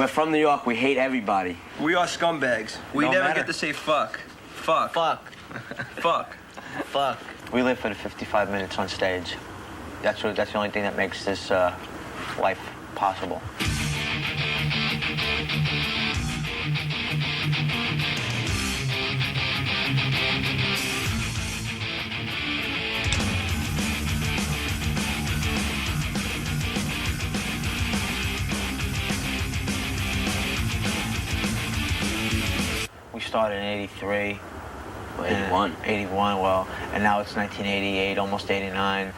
We're from New York. We hate everybody. We are scumbags. We never get to say fuck. Fuck. Fuck. Fuck. Fuck. We live for the 55 minutes on stage. That's the only thing that makes this life possible. We started in 83. 81. 81, well, and now it's 1988, almost 89,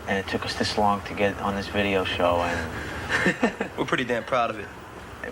and it took us this long to get on this video show, and We're pretty damn proud of it.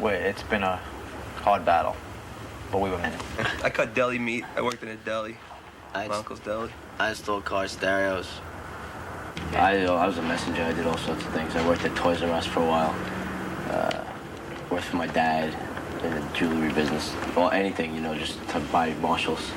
it's been a hard battle, but we were in it. I cut deli meat. I worked in a deli. My uncle's deli. I installed car stereos. I was a messenger. I did all sorts of things. I worked at Toys R Us for a while. Worked for my dad in the jewelry business. Well, anything, you know, just to buy Marshalls.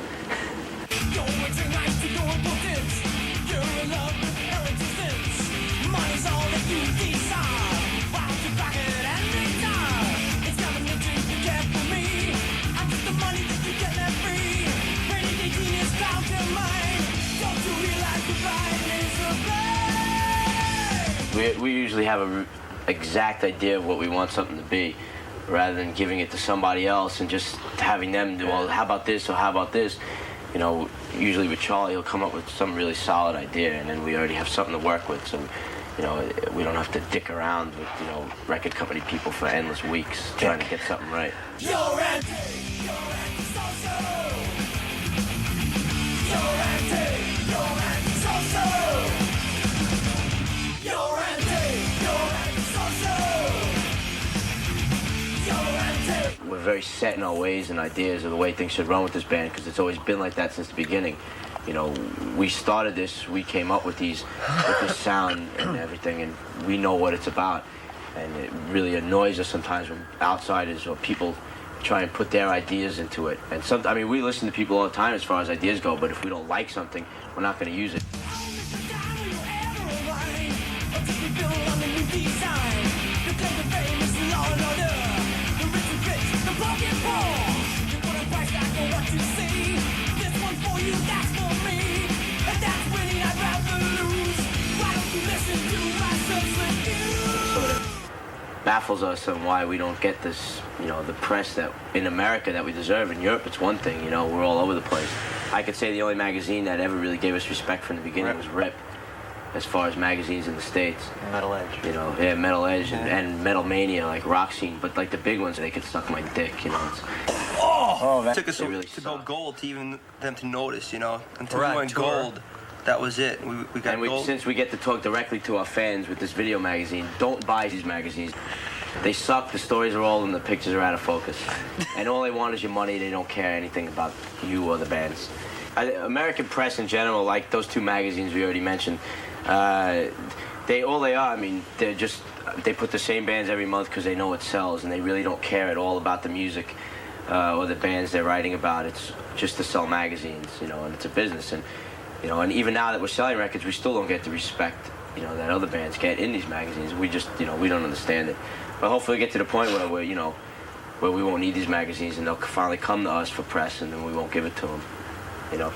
We usually have an exact idea of what we want something to be, rather than giving it to somebody else and just having them do, well, how about this or how about this? You know, usually with Charlie, he'll come up with some really solid idea, and then we already have something to work with. So, you know, we don't have to dick around with, you know, record company people for endless weeks trying to get something right. We're very set in our ways and ideas of the way things should run with this band, because it's always been like that since the beginning. You know, we started this, we came up with this sound and everything, and we know what it's about. And it really annoys us sometimes when outsiders or people try and put their ideas into it. And I mean, we listen to people all the time as far as ideas go, but if we don't like something, we're not going to use it. Baffles us on why we don't get this, you know, the press that in America that we deserve. In Europe, it's one thing, you know, we're all over the place. I could say the only magazine that ever really gave us respect from the beginning was Rip, as far as magazines in the States. Metal Edge. You know, yeah, Metal Edge and Metal Mania, like Rock Scene, but like the big ones, they could suck my dick, you know. It took us to go gold to even them to notice, you know. Until we went gold, that was it. We got gold. Since we get to talk directly to our fans with this video magazine, don't buy these magazines. They suck, the stories are old, and the pictures are out of focus. And all they want is your money, they don't care anything about you or the bands. American press in general, like those two magazines we already mentioned, all they are, I mean, they put the same bands every month because they know it sells, and they really don't care at all about the music or the bands they're writing about. It's just to sell magazines, you know, and it's a business. And, you know, and even now that we're selling records, we still don't get the respect, you know, that other bands get in these magazines. We just, you know, we don't understand it. But hopefully get to the point where we're, you know, where we won't need these magazines, and they'll finally come to us for press, and then we won't give it to them, you know.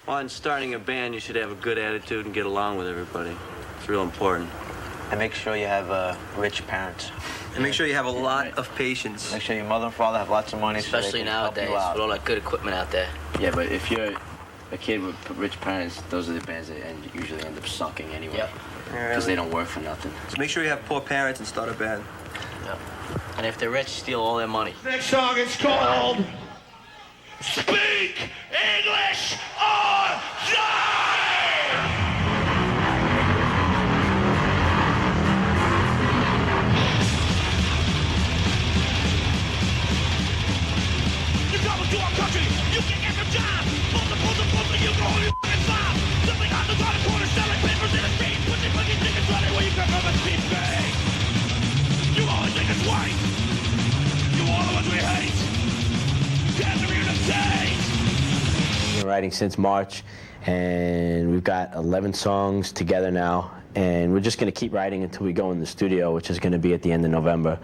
On starting a band, you should have a good attitude and get along with everybody. It's real important. And make sure you have rich parents. And make sure you have a lot of patience. Make sure your mother and father have lots of money. Especially so they can nowadays, help you out. with all that good equipment out there. Yeah, but if you're a kid with rich parents, those are the bands that usually end up sucking anyway. Yep. Because they don't work for nothing. So make sure you have poor parents and start a band. Yep. And if they're rich, steal all their money. Next song is called Speak English or Die! You come to a writing since March, and we've got 11 songs together now, and we're just going to keep writing until we go in the studio, which is going to be at the end of November.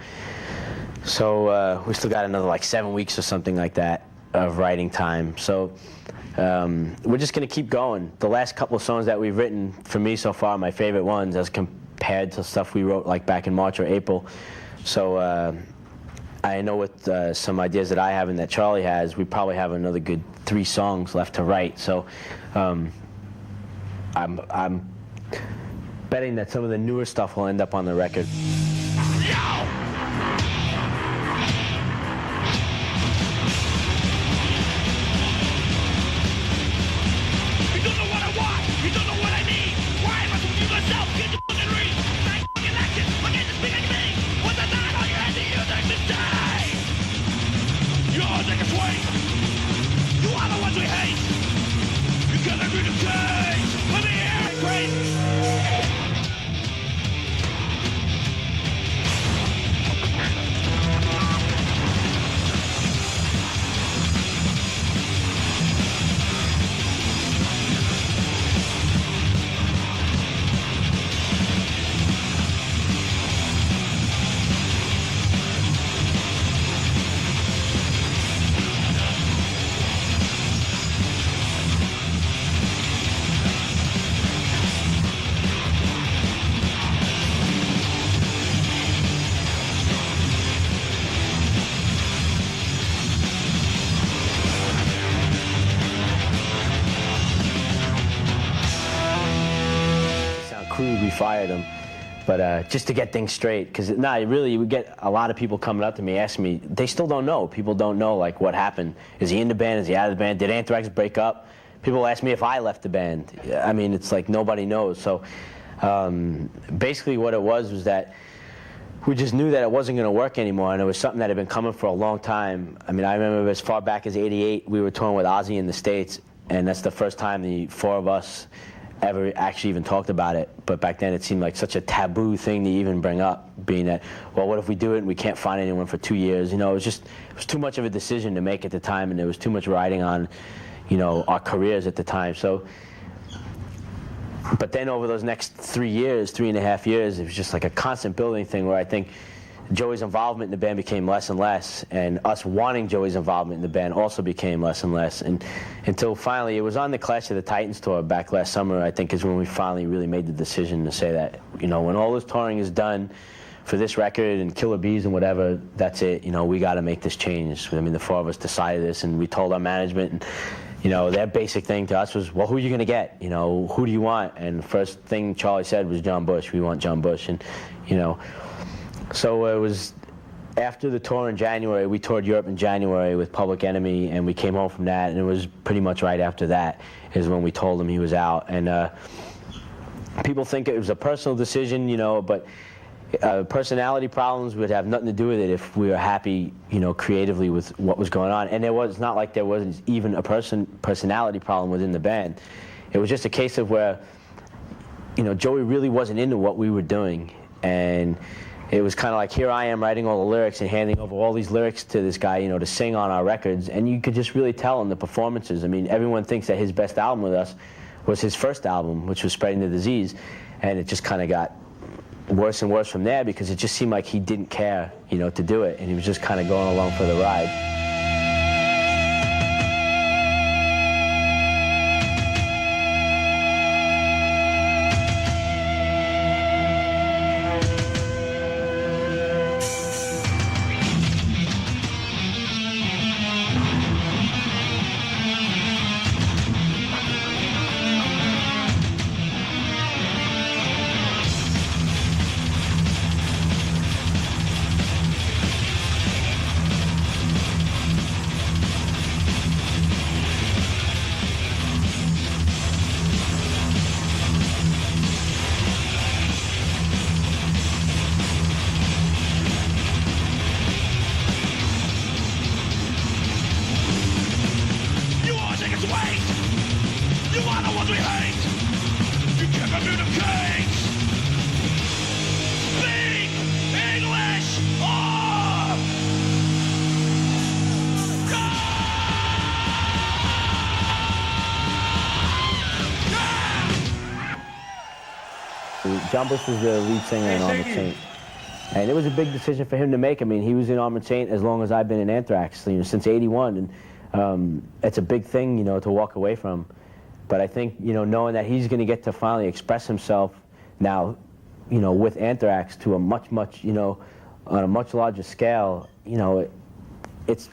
So we still got another like 7 weeks or something like that of writing time. So we're just going to keep going. The last couple of songs that we've written, for me so far, my favorite ones as compared to stuff we wrote like back in March or April. So I know with some ideas that I have and that Charlie has, we probably have another good 3 songs left to write. So I'm betting that some of the newer stuff will end up on the record. We fired him, but just to get things straight, because really, we get a lot of people coming up to me asking me, they still don't know. People don't know like what happened. Is he in the band? Is he out of the band? Did Anthrax break up? People ask me if I left the band. I mean, it's like nobody knows. So basically what it was that we just knew that it wasn't going to work anymore, and it was something that had been coming for a long time. I mean, I remember as far back as '88, we were touring with Ozzy in the States, and that's the first time the 4 of us ever actually even talked about it. But back then it seemed like such a taboo thing to even bring up, being that, well, what if we do it and we can't find anyone for 2 years? You know, it was too much of a decision to make at the time, and there was too much riding on, you know, our careers at the time. So, but then over those next 3 years, 3.5 years, it was just like a constant building thing where I think Joey's involvement in the band became less and less, and us wanting Joey's involvement in the band also became less and less, and until finally, it was on the Clash of the Titans tour back last summer, I think, is when we finally really made the decision to say that, you know, when all this touring is done for this record and Killer Bees and whatever, that's it, you know, we got to make this change. I mean, the 4 of us decided this, and we told our management, and, you know, their basic thing to us was, well, who are you going to get? You know, who do you want? And the first thing Charlie said was John Bush. We want John Bush, and, you know, so it was after the tour in January. We toured Europe in January with Public Enemy, and we came home from that, and it was pretty much right after that is when we told him he was out. And people think it was a personal decision, you know, but personality problems would have nothing to do with it if we were happy, you know, creatively with what was going on. And it was not like there wasn't even a personality problem within the band. It was just a case of where, you know, Joey really wasn't into what we were doing, and it was kind of like, here I am writing all the lyrics and handing over all these lyrics to this guy, you know, to sing on our records, and you could just really tell in the performances. I mean, everyone thinks that his best album with us was his first album, which was Spreading the Disease, and it just kind of got worse and worse from there because it just seemed like he didn't care, you know, to do it, and he was just kind of going along for the ride. John Bush was the lead singer in Armored Saint. And it was a big decision for him to make. I mean, he was in Armored Saint as long as I've been in Anthrax, since '81, and it's a big thing, to walk away from. But I think, knowing that he's going to get to finally express himself now, with Anthrax to a much, on a much larger scale, it's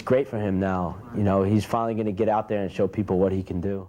great for him now. He's finally going to get out there and show people what he can do.